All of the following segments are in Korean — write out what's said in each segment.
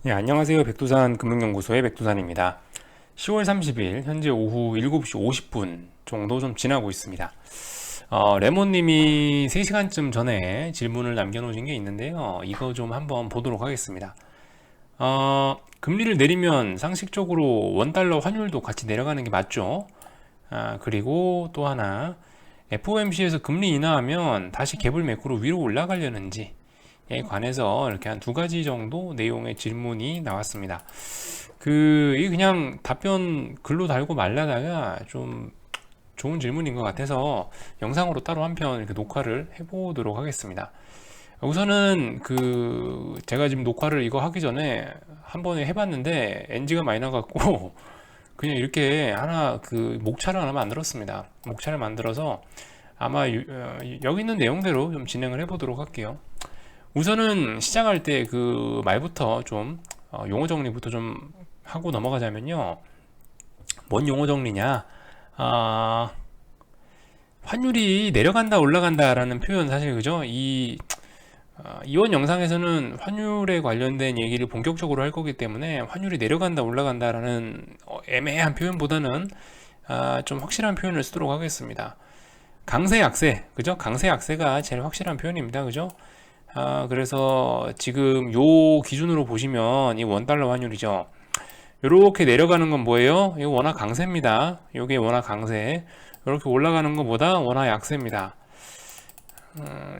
예, 안녕하세요. 백두산 금융연구소의 백두산입니다. 10월 30일 현재 오후 7시 50분 정도 좀 지나고 있습니다. 레몬님이 3시간쯤 전에 질문을 남겨놓으신 게 있는데요. 이거 좀 한번 보도록 하겠습니다. 금리를 내리면 상식적으로 원달러 환율도 같이 내려가는 게 맞죠? 그리고 또 하나, FOMC에서 금리 인하하면 다시 갭을 매크로 위로 올라가려는지 에 관해서 이렇게 한 두 가지 정도 내용의 질문이 나왔습니다. 이 그냥 답변 글로 달고 말라다가 좀 좋은 질문인 것 같아서 영상으로 따로 한 편 이렇게 녹화를 해보도록 하겠습니다. 우선은 제가 지금 녹화를 이거 하기 전에 한 번에 해봤는데 NG가 많이 나갖고 그냥 이렇게 하나 목차를 하나 만들었습니다. 목차를 만들어서 아마 여기 있는 내용대로 좀 진행을 해보도록 할게요. 우선은 시작할 때 말부터 좀 용어 정리부터 좀 하고 넘어가자면요. 뭔 용어 정리냐? 환율이 내려간다 올라간다 라는 표현, 사실 그죠? 이번 영상에서는 환율에 관련된 얘기를 본격적으로 할 거기 때문에 환율이 내려간다 올라간다 라는 애매한 표현보다는 좀 확실한 표현을 쓰도록 하겠습니다. 강세 약세, 그죠? 강세 약세가 제일 확실한 표현입니다. 그죠? 그래서 지금 요 기준으로 보시면 이 원달러 환율이죠. 이렇게 내려가는 건 뭐예요? 이거 원화 강세입니다. 이게 원화 강세. 이렇게 올라가는 것보다 원화 약세입니다.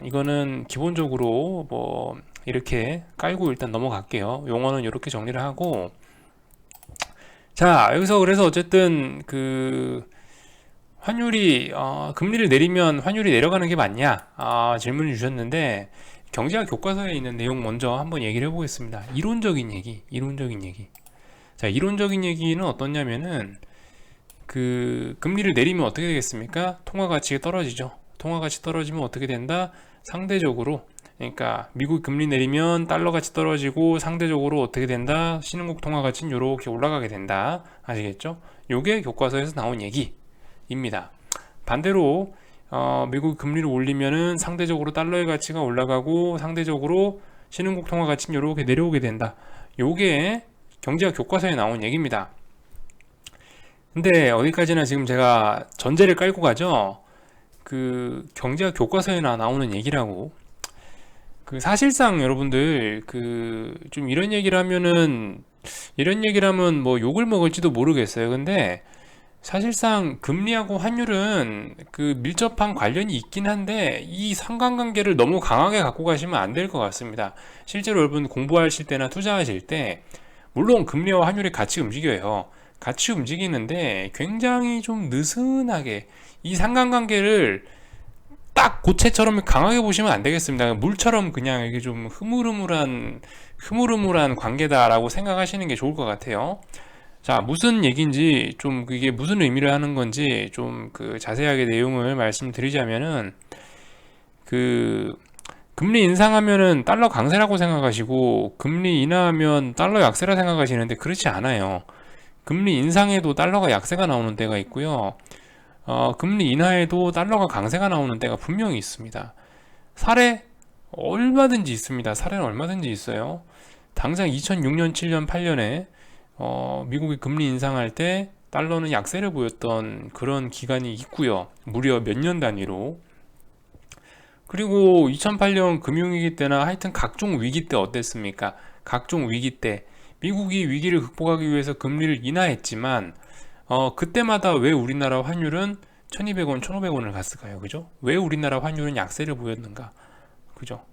이거는 기본적으로 뭐 이렇게 깔고 일단 넘어갈게요. 용어는 이렇게 정리를 하고, 자, 여기서 그래서 어쨌든 환율이 금리를 내리면 환율이 내려가는 게 맞냐? 질문을 주셨는데, 경제학 교과서에 있는 내용 먼저 한번 얘기를 해보겠습니다. 이론적인 얘기. 자, 이론적인 얘기는 어떠냐면은 금리를 내리면 어떻게 되겠습니까? 통화 가치가 떨어지죠. 통화 가치 떨어지면 어떻게 된다? 상대적으로, 그러니까 미국 금리 내리면 달러 가치 떨어지고 상대적으로 어떻게 된다? 신흥국 통화 가치는 이렇게 올라가게 된다. 아시겠죠? 요게 교과서에서 나온 얘기입니다. 반대로 미국 금리를 올리면은 상대적으로 달러의 가치가 올라가고 상대적으로 신흥국 통화 가치는 이렇게 내려오게 된다. 요게 경제학 교과서에 나온 얘기입니다. 근데 어디까지나 지금 제가 전제를 깔고 가죠. 경제학 교과서에나 나오는 얘기라고. 사실상 여러분들 좀 이런 얘기를 하면은, 이런 얘기를 하면 뭐 욕을 먹을지도 모르겠어요. 근데 사실상 금리하고 환율은 밀접한 관련이 있긴 한데 이 상관관계를 너무 강하게 갖고 가시면 안 될 것 같습니다. 실제로 여러분 공부하실 때나 투자하실 때 물론 금리와 환율이 같이 움직여요. 같이 움직이는데 굉장히 좀 느슨하게 이 상관관계를 딱 고체처럼 강하게 보시면 안 되겠습니다. 물처럼 그냥 이게 좀 흐물흐물한 관계다라고 생각하시는 게 좋을 것 같아요. 자, 무슨 얘기인지, 좀 그게 무슨 의미를 하는 건지 좀 자세하게 내용을 말씀드리자면은, 금리 인상하면은 달러 강세라고 생각하시고 금리 인하하면 달러 약세라 생각하시는데 그렇지 않아요. 금리 인상에도 달러가 약세가 나오는 때가 있고요. 금리 인하에도 달러가 강세가 나오는 때가 분명히 있습니다. 사례 얼마든지 있습니다. 사례는 얼마든지 있어요. 당장 2006년, 7년, 8년에 미국이 금리 인상할 때 달러는 약세를 보였던 그런 기간이 있고요. 무려 몇 년 단위로. 그리고 2008년 금융위기 때나 하여튼 각종 위기 때 어땠습니까? 각종 위기 때 미국이 위기를 극복하기 위해서 금리를 인하했지만 그때마다 왜 우리나라 환율은 1200원, 1500원을 갔을까요? 그죠? 왜 우리나라 환율은 약세를 보였는가? 그죠?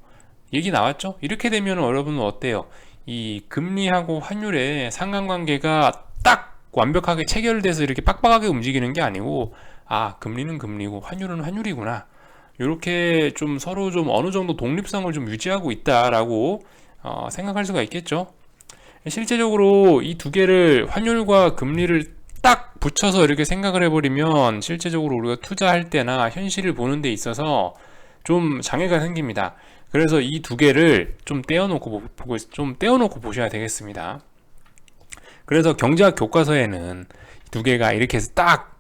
얘기 나왔죠? 이렇게 되면 여러분은 어때요? 이 금리하고 환율의 상관관계가 딱 완벽하게 체결돼서 이렇게 빡빡하게 움직이는 게 아니고, 금리는 금리고 환율은 환율이구나, 이렇게 좀 서로 좀 어느 정도 독립성을 좀 유지하고 있다라고 생각할 수가 있겠죠. 실제적으로 이 두 개를, 환율과 금리를 딱 붙여서 이렇게 생각을 해버리면 실제적으로 우리가 투자할 때나 현실을 보는 데 있어서 좀 장애가 생깁니다. 그래서 이 두 개를 좀 떼어놓고 보셔야 되겠습니다. 그래서 경제학 교과서에는 두 개가 이렇게 해서 딱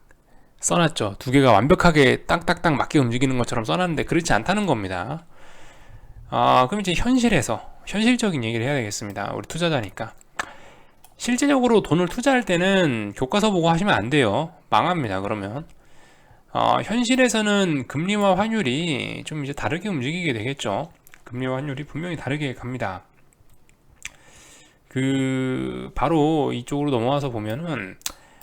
써놨죠. 두 개가 완벽하게 딱딱딱 맞게 움직이는 것처럼 써놨는데 그렇지 않다는 겁니다. 그럼 이제 현실적인 얘기를 해야 되겠습니다. 우리 투자자니까. 실제적으로 돈을 투자할 때는 교과서 보고 하시면 안 돼요. 망합니다. 그러면 현실에서는 금리와 환율이 좀 이제 다르게 움직이게 되겠죠. 금리와 환율이 분명히 다르게 갑니다. 바로 이쪽으로 넘어와서 보면은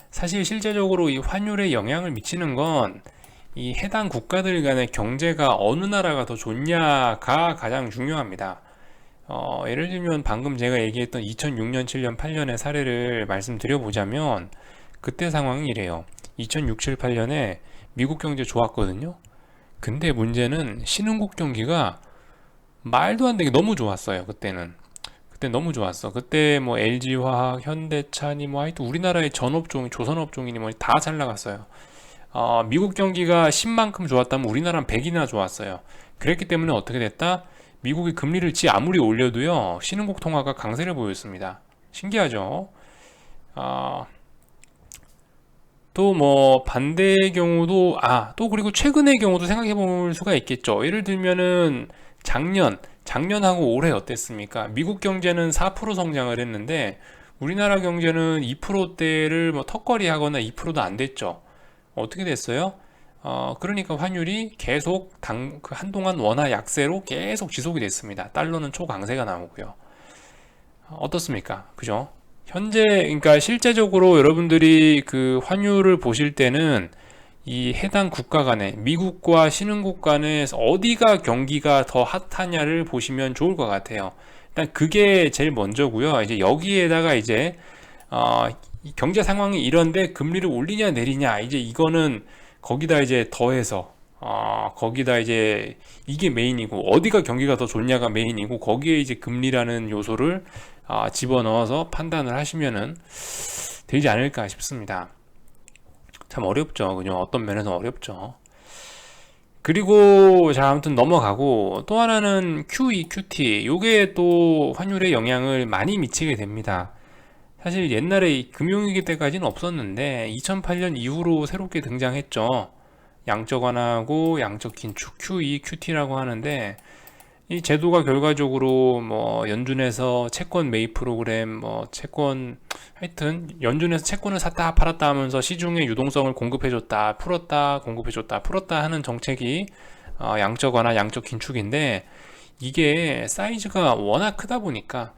사실 실제적으로 이 환율에 영향을 미치는 건 이 해당 국가들 간의 경제가 어느 나라가 더 좋냐가 가장 중요합니다. 예를 들면 방금 제가 얘기했던 2006년, 7년, 8년의 사례를 말씀드려 보자면 그때 상황이 이래요. 2006, 7, 8년에 미국 경제 좋았거든요. 근데 문제는 신흥국 경기가 말도 안 되게 너무 좋았어요. 그때 너무 좋았어. 그때 뭐 LG화학, 현대차니 뭐 하여튼 우리나라의 전업종, 조선업종이니 뭐 다 잘 나갔어요. 미국 경기가 10만큼 좋았다면 우리나라는 100이나 좋았어요. 그랬기 때문에 어떻게 됐다? 미국이 금리를 아무리 올려도요, 신흥국 통화가 강세를 보였습니다. 신기하죠? 또 뭐 반대의 경우도, 또 그리고 최근의 경우도 생각해 볼 수가 있겠죠. 예를 들면은 작년하고 올해 어땠습니까? 미국 경제는 4% 성장을 했는데 우리나라 경제는 2%대를 뭐 턱걸이 하거나 2%도 안 됐죠. 어떻게 됐어요? 그러니까 환율이 계속 한동안 원화 약세로 계속 지속이 됐습니다. 달러는 초강세가 나오고요. 어떻습니까? 그죠? 그러니까 실제적으로 여러분들이 그 환율을 보실 때는 이 해당 국가 간에, 미국과 신흥국 간에 어디가 경기가 더 핫하냐를 보시면 좋을 것 같아요. 일단 그게 제일 먼저고요. 이제 여기에다가 이제 이 경제 상황이 이런데 금리를 올리냐 내리냐, 이제 이거는 거기다 이제 더해서 거기다 이제 이게 메인이고 어디가 경기가 더 좋냐가 메인이고 거기에 이제 금리라는 요소를 집어넣어서 판단을 하시면은 되지 않을까 싶습니다. 참 어렵죠. 그죠? 어떤 면에서 어렵죠. 그리고 자, 아무튼 넘어가고 또 하나는 QE, QT. 요게 또 환율에 영향을 많이 미치게 됩니다. 사실 옛날에 금융위기 때까지는 없었는데 2008년 이후로 새롭게 등장했죠. 양적 완화하고 양적 긴축, QE, QT라고 하는데 이 제도가 결과적으로 뭐 연준에서 채권 매입 프로그램, 뭐 채권, 하여튼 연준에서 채권을 샀다 팔았다 하면서 시중에 유동성을 공급해줬다 풀었다 공급해줬다 풀었다 하는 정책이 양적 완화, 양적 긴축인데 이게 사이즈가 워낙 크다 보니까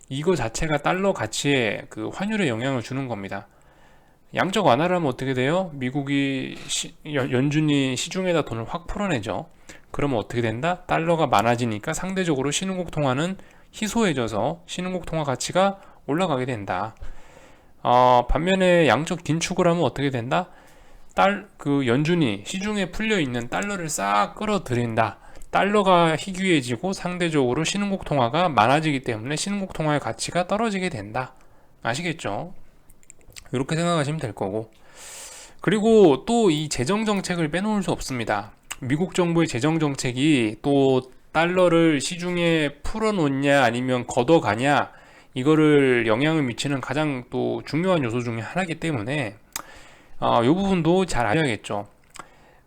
이거 자체가 달러 가치에 그 환율에 영향을 주는 겁니다. 양적 완화를 하면 어떻게 돼요? 연준이 시중에다 돈을 확 풀어내죠. 그러면 어떻게 된다? 달러가 많아지니까 상대적으로 신흥국 통화는 희소해져서 신흥국 통화 가치가 올라가게 된다. 반면에 양적 긴축을 하면 어떻게 된다? 연준이 시중에 풀려 있는 달러를 싹 끌어들인다. 달러가 희귀해지고 상대적으로 신흥국 통화가 많아지기 때문에 신흥국 통화의 가치가 떨어지게 된다. 아시겠죠? 이렇게 생각하시면 될 거고. 그리고 또 이 재정 정책을 빼놓을 수 없습니다. 미국 정부의 재정 정책이 또 달러를 시중에 풀어놓냐 아니면 걷어가냐, 이거를 영향을 미치는 가장 또 중요한 요소 중에 하나이기 때문에 이 부분도 잘 알아야겠죠.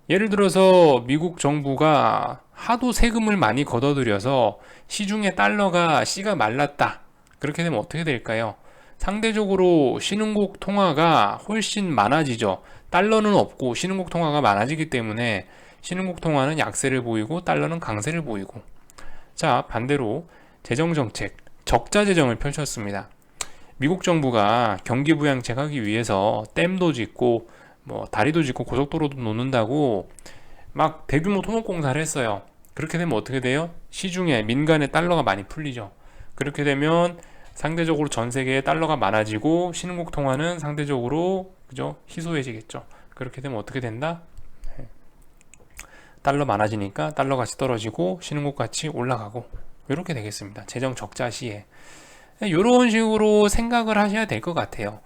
예를 들어서 미국 정부가 하도 세금을 많이 걷어들여서 시중에 달러가 씨가 말랐다. 그렇게 되면 어떻게 될까요? 상대적으로 신흥국 통화가 훨씬 많아지죠. 달러는 없고 신흥국 통화가 많아지기 때문에 신흥국 통화는 약세를 보이고 달러는 강세를 보이고. 자, 반대로 재정정책, 적자 재정을 펼쳤습니다. 미국 정부가 경기 부양책 하기 위해서 댐도 짓고 뭐 다리도 짓고 고속도로도 놓는다고 막 대규모 토목공사를 했어요. 그렇게 되면 어떻게 돼요? 시중에 민간에 달러가 많이 풀리죠. 그렇게 되면 상대적으로 전 세계에 달러가 많아지고 신흥국 통화는 상대적으로 그죠? 희소해지겠죠. 그렇게 되면 어떻게 된다? 달러 많아지니까 달러 가치 떨어지고 신흥국 가치 올라가고 이렇게 되겠습니다. 재정 적자 시에 이런 식으로 생각을 하셔야 될 것 같아요.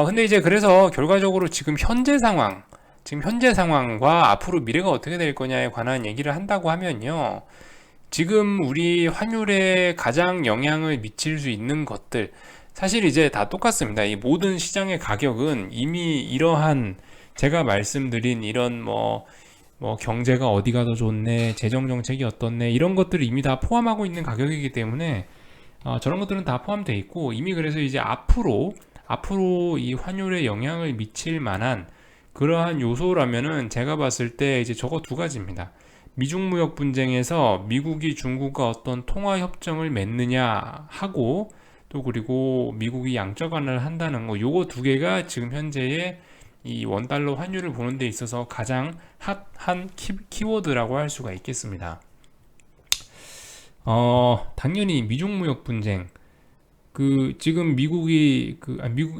근데 이제 그래서 결과적으로 지금 현재 상황과 앞으로 미래가 어떻게 될 거냐에 관한 얘기를 한다고 하면요. 지금 우리 환율에 가장 영향을 미칠 수 있는 것들, 사실 이제 다 똑같습니다. 이 모든 시장의 가격은 이미 이러한 제가 말씀드린 이런 뭐 경제가 어디가 더 좋네, 재정 정책이 어떻네, 이런 것들을 이미 다 포함하고 있는 가격이기 때문에 저런 것들은 다 포함되어 있고 이미 그래서 이제 앞으로 이 환율에 영향을 미칠 만한 그러한 요소라면은 제가 봤을 때 이제 저거 두 가지입니다. 미중 무역 분쟁에서 미국이 중국과 어떤 통화 협정을 맺느냐 하고 또 그리고 미국이 양적 완화를 한다는 거 요거 두 개가 지금 현재의 이 원달러 환율을 보는 데 있어서 가장 핫한 키워드라고 할 수가 있겠습니다. 당연히 미중 무역 분쟁 지금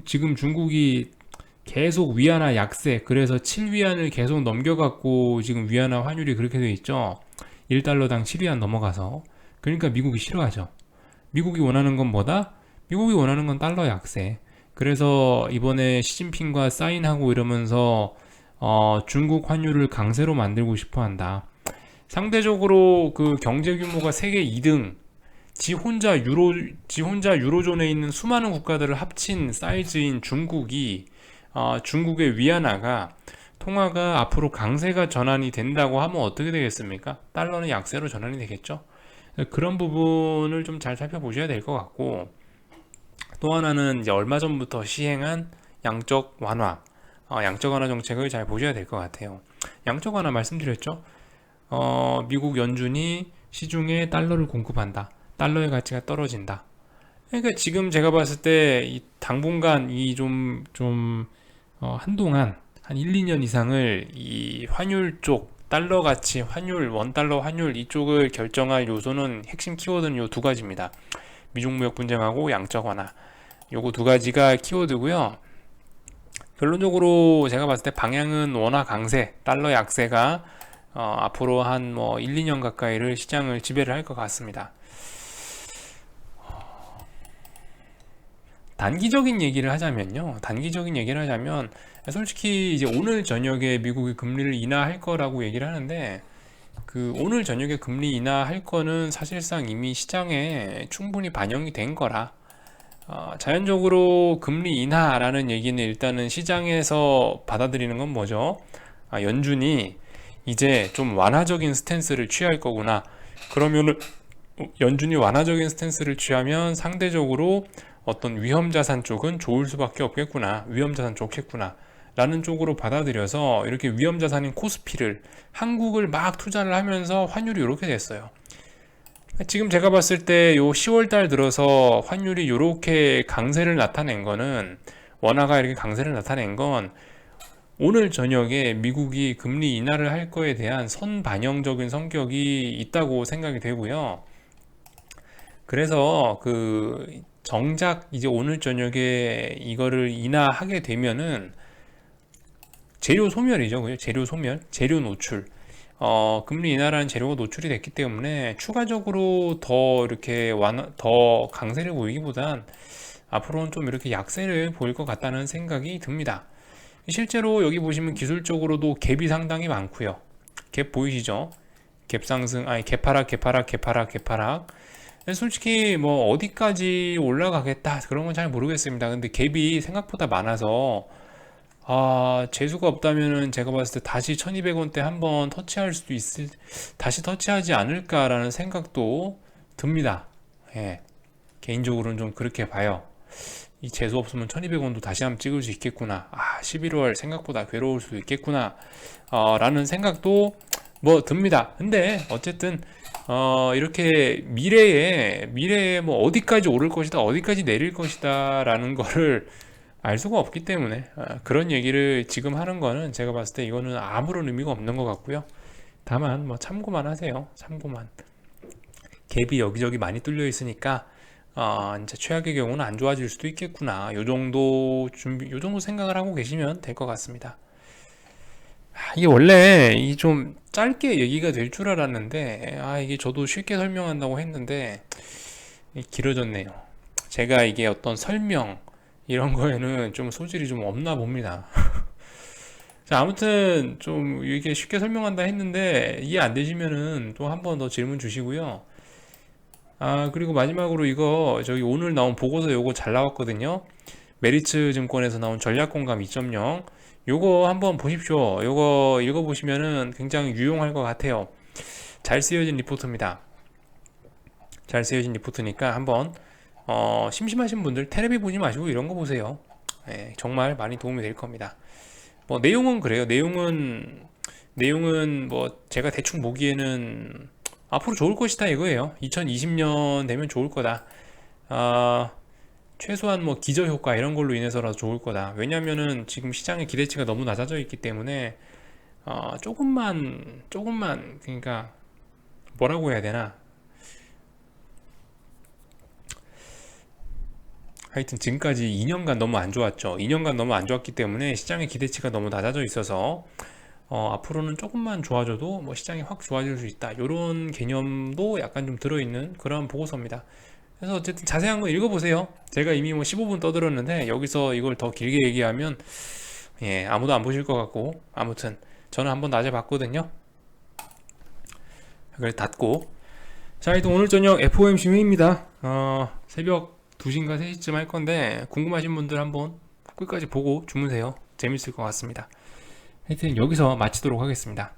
지금 중국이 계속 위안화 약세, 그래서 7위안을 계속 넘겨갖고 지금 위안화 환율이 그렇게 돼 있죠. 1달러당 7위안 넘어가서. 그러니까 미국이 싫어하죠. 미국이 원하는 건 뭐다? 미국이 원하는 건 달러 약세. 그래서 이번에 시진핑과 사인하고 이러면서 중국 환율을 강세로 만들고 싶어 한다. 상대적으로 그 경제 규모가 세계 2등, 지 혼자 유로존에 있는 수많은 국가들을 합친 사이즈인 중국의 위안화가 통화가 앞으로 강세가 전환이 된다고 하면 어떻게 되겠습니까? 달러는 약세로 전환이 되겠죠. 그런 부분을 좀 잘 살펴보셔야 될 것 같고, 또 하나는 이제 얼마 전부터 시행한 양적 완화 정책을 잘 보셔야 될 것 같아요. 양적 완화 말씀드렸죠. 미국 연준이 시중에 달러를 공급한다. 달러의 가치가 떨어진다. 그러니까 지금 제가 봤을 때 이 당분간 한동안 한 1, 2년 이상을 이 환율 쪽 달러 가치, 원달러 환율 이쪽을 결정할 요소는 핵심 키워드는 요 두 가지입니다. 미중 무역 분쟁하고 양적 완화. 요거 두 가지가 키워드고요. 결론적으로 제가 봤을 때 방향은 원화 강세, 달러 약세가 앞으로 한 1, 2년 가까이를 시장을 지배를 할 것 같습니다. 단기적인 얘기를 하자면 솔직히 이제 오늘 저녁에 미국이 금리를 인하할 거라고 얘기를 하는데 오늘 저녁에 금리 인하할 거는 사실상 이미 시장에 충분히 반영이 된 거라 자연적으로 금리 인하라는 얘기는 일단은 시장에서 받아들이는 건 뭐죠? 연준이 이제 좀 완화적인 스탠스를 취할 거구나. 그러면은 연준이 완화적인 스탠스를 취하면 상대적으로 어떤 위험자산 쪽은 좋을 수밖에 없겠구나. 위험자산 좋겠구나. 라는 쪽으로 받아들여서 이렇게 위험자산인 코스피를 한국을 막 투자를 하면서 환율이 이렇게 됐어요. 지금 제가 봤을 때 요 10월 달 들어서 환율이 이렇게 강세를 나타낸 거는 원화가 이렇게 강세를 나타낸 건 오늘 저녁에 미국이 금리 인하를 할 거에 대한 선반영적인 성격이 있다고 생각이 되고요. 그래서 정작 이제 오늘 저녁에 이거를 인하하게 되면은 재료 소멸이죠. 그죠? 재료 소멸, 재료 노출. 금리 인하라는 재료가 노출이 됐기 때문에 추가적으로 더 강세를 보이기보단 앞으로는 좀 이렇게 약세를 보일 것 같다는 생각이 듭니다. 실제로 여기 보시면 기술적으로도 갭이 상당히 많고요. 갭 보이시죠? 갭 상승, 갭 하락. 솔직히 뭐 어디까지 올라가겠다 그런 건 잘 모르겠습니다. 근데 갭이 생각보다 많아서 재수가 없다면은 제가 봤을 때 다시 1200원대 한번 다시 터치하지 않을까라는 생각도 듭니다. 예. 개인적으로는 좀 그렇게 봐요. 이 재수 없으면 1200원도 다시 한번 찍을 수 있겠구나. 11월 생각보다 괴로울 수 있겠구나. 라는 생각도 뭐 듭니다. 근데 어쨌든 이렇게 미래에 뭐 어디까지 오를 것이다, 어디까지 내릴 것이다 라는 거를 알 수가 없기 때문에 그런 얘기를 지금 하는 거는 제가 봤을 때 이거는 아무런 의미가 없는 것 같고요. 다만 뭐 참고만 하세요. 참고만. 갭이 여기저기 많이 뚫려 있으니까 이제 최악의 경우는 안 좋아질 수도 있겠구나. 요 정도 생각을 하고 계시면 될 것 같습니다. 이게 원래 이 좀 짧게 얘기가 될 줄 알았는데 이게 저도 쉽게 설명한다고 했는데 길어졌네요. 제가 이게 어떤 설명 이런 거에는 좀 소질이 좀 없나 봅니다. 자, 아무튼 좀 이게 쉽게 설명한다 했는데 이해 안 되시면은 또 한 번 더 질문 주시고요. 그리고 마지막으로 이거 저기 오늘 나온 보고서 요거 잘 나왔거든요. 메리츠 증권에서 나온 전략공감 2.0 요거 한번 보십시오. 요거 읽어보시면은 굉장히 유용할 것 같아요. 잘 쓰여진 리포트입니다. 잘 쓰여진 리포트니까 한번 심심하신 분들 테레비 보지 마시고 이런 거 보세요. 예, 정말 많이 도움이 될 겁니다. 뭐 내용은 그래요. 내용은 뭐 제가 대충 보기에는 앞으로 좋을 것이다 이거예요. 2020년 되면 좋을 거다. 아, 최소한 뭐 기저효과 이런 걸로 인해서라도 좋을 거다. 왜냐면은 지금 시장의 기대치가 너무 낮아져 있기 때문에 조금만 그러니까 뭐라고 해야 되나? 하여튼 지금까지 2년간 너무 안 좋았죠. 2년간 너무 안 좋았기 때문에 시장의 기대치가 너무 낮아져 있어서 앞으로는 조금만 좋아져도 뭐 시장이 확 좋아질 수 있다. 이런 개념도 약간 좀 들어있는 그런 보고서입니다. 그래서 어쨌든 자세한 거 읽어보세요. 제가 이미 뭐 15분 떠들었는데 여기서 이걸 더 길게 얘기하면 예, 아무도 안 보실 것 같고 아무튼 저는 한번 낮에 봤거든요. 그걸 닫고 자, 일단 오늘 저녁 FOMC 회의입니다. 새벽 2시인가 3시쯤 할 건데 궁금하신 분들 한번 끝까지 보고 주무세요. 재밌을 것 같습니다. 하여튼 여기서 마치도록 하겠습니다.